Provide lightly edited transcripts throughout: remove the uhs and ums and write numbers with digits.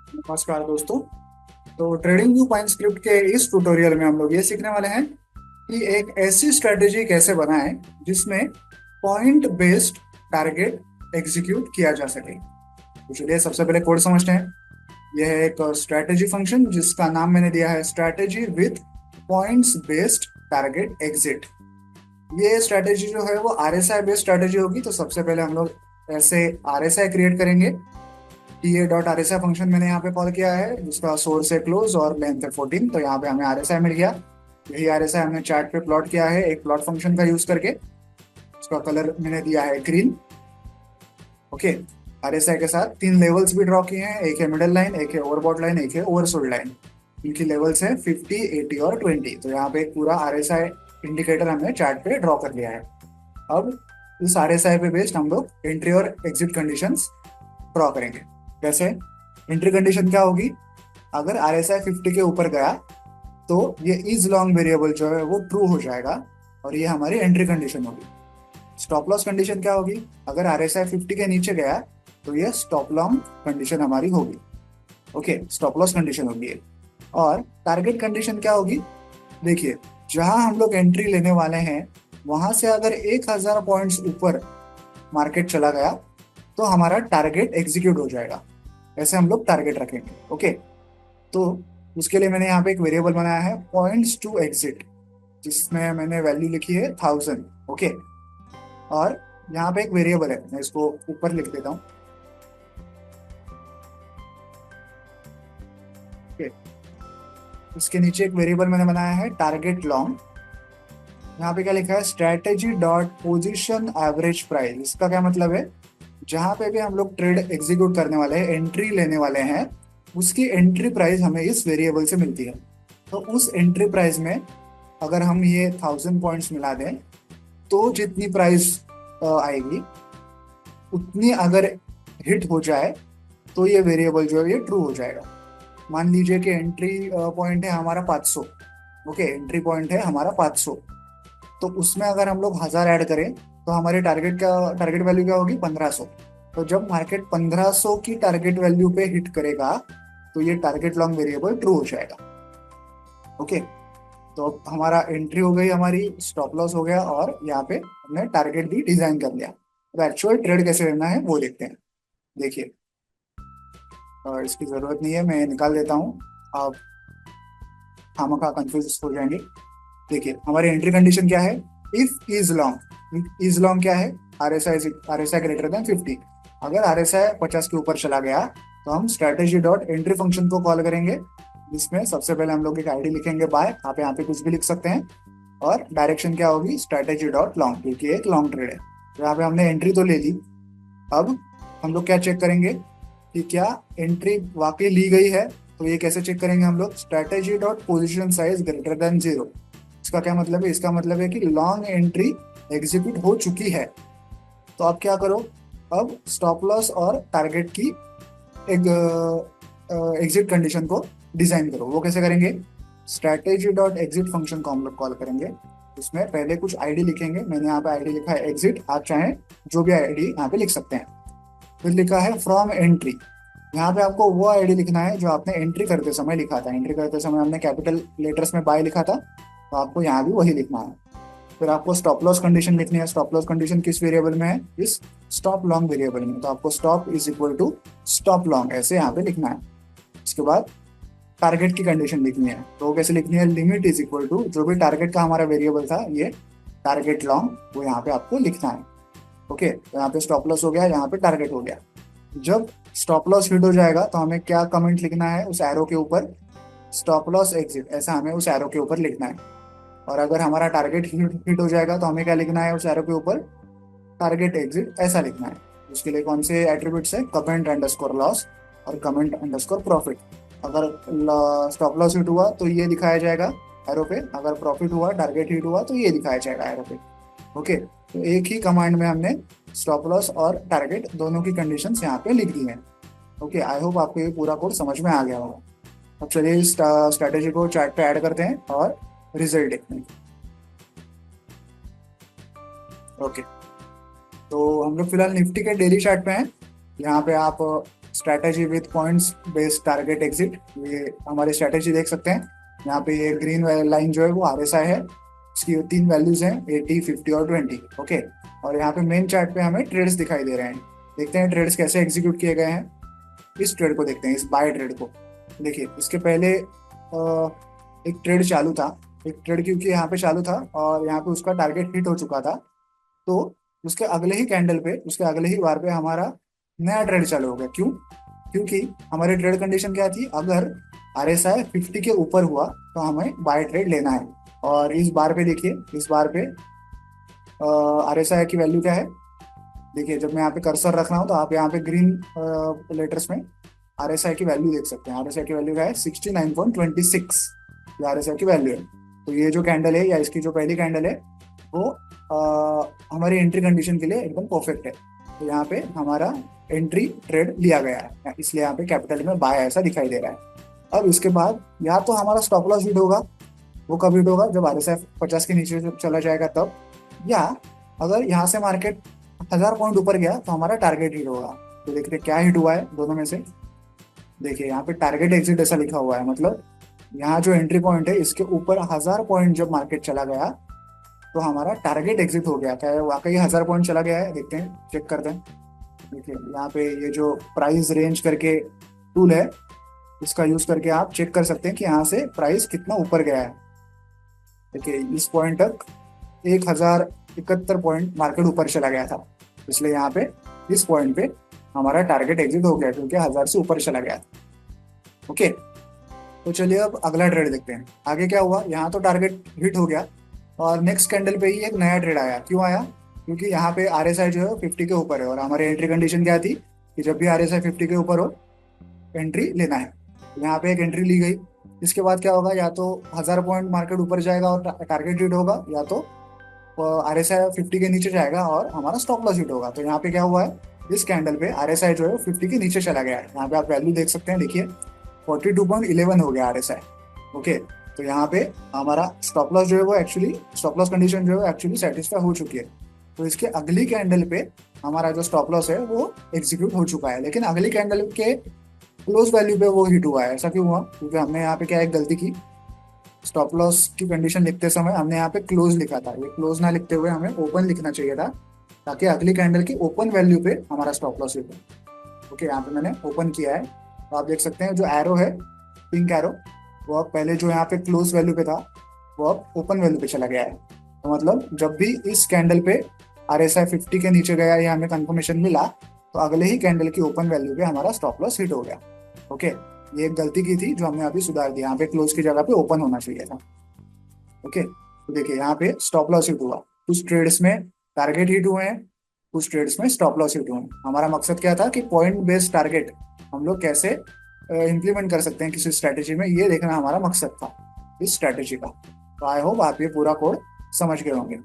नमस्कार दोस्तों। तो ट्रेडिंग व्यू पॉइंट स्क्रिप्ट के इस ट्यूटोरियल में हम लोग ये सीखने वाले हैं कि एक ऐसी स्ट्रेटेजी कैसे बनाएं जिसमें पॉइंट बेस्ड टारगेट एग्जीक्यूट किया जा सके। तो चलिए सबसे पहले कोड समझते हैं। यह है एक स्ट्रेटेजी फंक्शन जिसका नाम मैंने दिया है strategy with points based target exit. ये स्ट्रेटेजी जो है वो आरएसआई बेस्ड स्ट्रेटेजी होगी। तो सबसे पहले हम लोग ऐसे आरएसआई क्रिएट करेंगे। TA.RSI फंक्शन मैंने यहाँ पे कॉल किया है जिसका सोर्स है क्लोज और लेंथ है 14। तो यहाँ पे हमें RSI मिल गया। यही RSI हमने चार्ट पे प्लॉट किया है एक प्लॉट फंक्शन का यूज करके। इसका कलर मैंने दिया है ग्रीन। ओके। RSI के साथ तीन लेवल्स भी ड्रॉ किए हैं, एक है मिडल लाइन, एक है ओवरबॉट लाइन, एक है ओवरसोल्ड लाइन। इनकी लेवल्स हैं 50, 80 और 20। तो यहाँ पे एक पूरा RSI इंडिकेटर हमने चार्ट पे ड्रॉ कर लिया है। अब इस RSI पे बेस्ड हम लोग एंट्री और एग्जिट कंडीशंस ड्रॉ करेंगे। कैसे? एंट्री कंडीशन क्या होगी? अगर RSI 50 के ऊपर गया तो ये इज लॉन्ग वेरिएबल जो है वो ट्रू हो जाएगा और ये हमारी एंट्री कंडीशन होगी। स्टॉप लॉस कंडीशन क्या होगी? अगर RSI 50 के नीचे गया तो ये स्टॉप लॉन्ग कंडीशन हमारी होगी। ओके, स्टॉप लॉस कंडीशन होगी ये। और टारगेट कंडीशन क्या होगी? देखिए, जहां हम लोग एंट्री लेने वाले हैं वहां से अगर 1000 पॉइंट्स ऊपर मार्केट चला गया तो हमारा टारगेट एग्जीक्यूट हो जाएगा। ऐसे हम लोग टारगेट रखेंगे। ओके। तो उसके लिए मैंने यहाँ पे एक वेरिएबल बनाया है पॉइंट्स टू एग्जिट, जिसमें मैंने वैल्यू लिखी है 1000। ओके। और यहाँ पे एक वेरिएबल है, मैं इसको ऊपर लिख देता हूँ। ओके। इसके नीचे एक वेरिएबल मैंने बनाया है टारगेट लॉन्ग। यहाँ पे क्या लिखा है? Strategy dot position average price. इसका क्या मतलब है? जहां पे भी हम लोग ट्रेड एग्जीक्यूट करने वाले हैं, एंट्री लेने वाले हैं, उसकी एंट्री प्राइस हमें इस वेरिएबल से मिलती है। तो उस एंट्री प्राइस में अगर हम ये 1000 पॉइंट्स मिला दें तो जितनी प्राइस आएगी उतनी अगर हिट हो जाए तो ये वेरिएबल जो है ये ट्रू हो जाएगा। मान लीजिए कि एंट्री पॉइंट है हमारा 500। ओके, एंट्री पॉइंट है हमारा 500। तो उसमें अगर हम लोग 1000 ऐड करें तो हमारे टारगेट वैल्यू क्या होगी? 1500। तो जब मार्केट 1500 की टारगेट वैल्यू पे हिट करेगा तो ये टारगेट लॉन्ग वेरिएबल ट्रू हो जाएगा। ओके। तो अब हमारा एंट्री हो गई, हमारी स्टॉप लॉस हो गया और यहाँ पे हमने टारगेट भी डिजाइन कर लिया। तो एक्चुअल ट्रेड कैसे लेना है वो देखते हैं। देखिए, इसकी जरूरत नहीं है, मैं निकाल देता हूँ। आप खामखा कंफ्यूज हो जाएंगे। देखिए, हमारी एंट्री कंडीशन क्या है? If is long. Is long क्या है? R S I greater than 50। अगर RSI 50 के ऊपर चला गया तो हम स्ट्रेटेजी डॉट एंट्री फंक्शन को कॉल करेंगे, जिसमें सबसे पहले हम लोग एक आईडी लिखेंगे बाय। आप यहाँ पे कुछ भी लिख सकते हैं। और डायरेक्शन क्या होगी? स्ट्रेटेजी डॉट लॉन्ग, क्योंकि एक लॉन्ग ट्रेड है। तो यहाँ पे हमने एंट्री तो ले ली। अब हम लोग क्या चेक करेंगे कि क्या एंट्री वाकई ली गई है। तो ये कैसे चेक करेंगे हम लोग? Strategy dot position size greater than 0। इसका क्या मतलब है? इसका मतलब है कि लॉन्ग एंट्री एग्जीक्यूट हो चुकी है। तो आप क्या करो? अब स्टॉप लॉस और टारगेट की एक एग्जिट कंडीशन को डिजाइन करो। वो कैसे करेंगे? स्ट्रेटेजी डॉट एग्जिट फंक्शन को हम लोग कॉल करेंगे। उसमें पहले कुछ आईडी लिखेंगे। मैंने यहाँ पे आईडी लिखा है एग्जिट, आप चाहें जो भी आईडी यहाँ पे लिख सकते हैं। फिर लिखा है फ्रॉम एंट्री। यहाँ पे आपको वो आईडी लिखना है जो आपने एंट्री करते समय लिखा था। एंट्री करते समय हमने कैपिटल लेटर्स में बाय लिखा था, तो आपको यहाँ भी वही लिखना है। फिर आपको स्टॉप लॉस कंडीशन लिखनी है। स्टॉप लॉस कंडीशन किस वेरिएबल में है? इस स्टॉप लॉन्ग वेरिएबल में। तो आपको stop is equal to stop long ऐसे यहाँ पे लिखना है। इसके बाद टारगेट की कंडीशन लिखनी है। तो वो कैसे लिखनी है? लिमिट इज इक्वल टू जो भी टारगेट का हमारा वेरिएबल था, ये टारगेट लॉन्ग, वो यहाँ पे आपको लिखना है। ओके। तो यहाँ पे स्टॉप लॉस हो गया, यहाँ पे टारगेट हो गया। जब स्टॉप लॉस हिट हो जाएगा तो हमें क्या कमेंट लिखना है उस एरो के ऊपर? स्टॉप लॉस एग्जिट, ऐसा हमें उस एरो के ऊपर लिखना है। और अगर हमारा टारगेट हिट हो जाएगा तो हमें क्या लिखना है उस एरो के ऊपर? टारगेट एग्जिट ऐसा लिखना है। उसके लिए कौन से एट्रीब्यूट्स है? कमेंट अंडरस्कोर लॉस और कमेंट अंडरस्कोर प्रॉफिट। अगर स्टॉप लॉस हिट हुआ तो ये दिखाया जाएगा एरो पे, अगर प्रॉफिट हुआ, टारगेट हिट हुआ तो ये दिखाया जाएगा एरो पे। ओके। तो एक ही कमांड में हमने स्टॉप लॉस और टारगेट दोनों की कंडीशंस यहाँ पे लिख दी हैं। ओके, आई होप आपको ये पूरा कोड समझ में आ गया होगा। अब चलिए इस स्ट्रैटेजी को चार्ट पे ऐड करते हैं और रिजल्ट देखते हैं। ओके। तो हम लोग फिलहाल निफ्टी के डेली चार्ट पे हैं। यहाँ पे आप strategy with points based target exit, ये हमारी स्ट्रैटेजी देख सकते हैं। यहाँ पे ये ग्रीन लाइन जो है वो RSI है, इसकी 3 वैल्यूज हैं 80, 50 और 20। ओके, और यहाँ पे मेन चार्ट पे हमें ट्रेड्स दिखाई दे रहे हैं। देखते हैं ट्रेड्स कैसे एग्जीक्यूट किए गए हैं। इस ट्रेड को देखते हैं, इस बाय ट्रेड को। देखिए इसके पहले एक ट्रेड चालू था, एक ट्रेड क्योंकि यहाँ पे चालू था और यहाँ पे उसका टारगेट हिट हो चुका था, तो उसके अगले ही कैंडल पे, उसके अगले ही बार पे हमारा नया ट्रेड चालू हो गया। क्यों? क्योंकि हमारी ट्रेड कंडीशन क्या थी, अगर RSI 50 के ऊपर हुआ तो हमें बाय ट्रेड लेना है। और इस बार पे देखिए, इस बार पे RSI की वैल्यू क्या है। देखिए जब मैं यहाँ पे कर्सर रख रहा हूँ तो आप यहाँ पे ग्रीन लेटर्स में RSI की वैल्यू देख सकते हैं। RSI की वैल्यू क्या है, 69.26, ये RSI की वैल्यू है। तो ये जो कैंडल है या इसकी जो पहली कैंडल है वो हमारी एंट्री कंडीशन के लिए एकदम परफेक्ट है। तो यहाँ पे हमारा एंट्री ट्रेड लिया गया है, इसलिए यहाँ पे कैपिटल में बाय ऐसा दिखाई दे रहा है। अब इसके बाद या तो हमारा स्टॉप लॉस हिट होगा, वो कब हिट होगा, जब RSI 50 के नीचे चला जाएगा तब, या अगर यहाँ से मार्केट 1000 पॉइंट ऊपर गया तो हमारा टारगेट हिट होगा। तो देखते क्या हिट हुआ है दोनों में से। देखिए यहाँ पे टारगेट एग्जिट ऐसा लिखा हुआ है, मतलब यहाँ जो एंट्री पॉइंट है इसके ऊपर 1000 पॉइंट जब मार्केट चला गया तो हमारा टारगेट एग्जिट हो गया। क्या है वाकई 1000 पॉइंट चला गया है, देखते हैं, चेक करते हैं। देखिए यहाँ पे ये जो प्राइस रेंज करके टूल है, इसका यूज करके आप चेक कर सकते हैं कि यहाँ से प्राइस कितना ऊपर गया है। देखिए इस पॉइंट तक 1071 पॉइंट मार्केट ऊपर चला गया था, इसलिए यहाँ पे इस पॉइंट पे हमारा टारगेट एग्जिट हो गया क्योंकि 1000 से ऊपर चला गया था। ओके, तो चलिए अब अगला ट्रेड देखते हैं। आगे क्या हुआ, यहाँ तो टारगेट हिट हो गया और नेक्स्ट कैंडल पे ही एक नया ट्रेड आया। क्यों आया? क्योंकि यहाँ पे RSI जो है 50 के ऊपर है और हमारी एंट्री कंडीशन क्या थी कि जब भी RSI 50 के ऊपर हो एंट्री लेना है। यहाँ पे एक एंट्री ली गई। इसके बाद क्या होगा, या तो 1000 पॉइंट मार्केट ऊपर जाएगा और टारगेट हिट होगा, या तो RSI 50 के नीचे जाएगा और हमारा स्टॉप लॉस हिट होगा। तो यहाँ पे क्या हुआ है, इस कैंडल पे RSI जो है 50 के नीचे चला गया है। यहाँ पे आप वैल्यू देख सकते हैं, देखिए 42.11 हो गया RSI। ओके, तो यहाँ पे हमारा स्टॉप लॉस जो है वो एक्चुअली, स्टॉप लॉस कंडीशन जो है एक्चुअली सेटिस्फाई हो चुकी है। तो इसके अगली कैंडल पे हमारा जो स्टॉप लॉस है वो एग्जीक्यूट हो चुका है, लेकिन अगली कैंडल के क्लोज वैल्यू पे वो हिट हुआ है। ऐसा क्यों हुआ? क्योंकि हमने यहाँ पे क्या एक गलती की, स्टॉप लॉस की कंडीशन लिखते समय हमने यहाँ पे क्लोज लिखा था। ये क्लोज ना लिखते हुए हमें ओपन लिखना चाहिए था, ताकि अगली कैंडल की ओपन वैल्यू पे हमारा स्टॉप लॉस हिट हो। ओके, यहाँ पे मैंने ओपन किया है, तो आप देख सकते हैं जो एरो है, पिंक एरो, वो अब पहले जो यहाँ पे क्लोज वैल्यू पे था वो अब ओपन वैल्यू पे चला गया है। तो मतलब जब भी इस कैंडल पे RSI 50 के नीचे गया या हमें कंफर्मेशन मिला तो अगले ही कैंडल की ओपन वैल्यू पे हमारा स्टॉप लॉस हिट हो गया। ओके, ये एक गलती की थी जो हमने अभी सुधार दी, यहाँ पे क्लोज की जगह पे ओपन होना चाहिए था। ओके, तो देखिए यहाँ पे स्टॉप लॉस हिट हुआ, कुछ ट्रेड्स में टारगेट हिट हुए हैं, कुछ ट्रेड्स में स्टॉप लॉस हिट हुए हैं। हमारा मकसद क्या था कि पॉइंट बेस्ड टारगेट हम लोग कैसे इंप्लीमेंट कर सकते हैं किसी स्ट्रैटेजी में, ये देखना हमारा मकसद था इस स्ट्रैटेजी का। तो आई होप आप ये पूरा कोड समझ गए होंगे।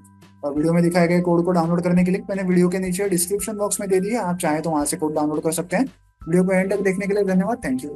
और वीडियो में दिखाए गए कोड को डाउनलोड करने के लिंक मैंने वीडियो के नीचे डिस्क्रिप्शन बॉक्स में दे दी है, आप चाहें तो वहां से कोड डाउनलोड कर सकते हैं। वीडियो को एंड तक देखने के लिए धन्यवाद, थैंक यू।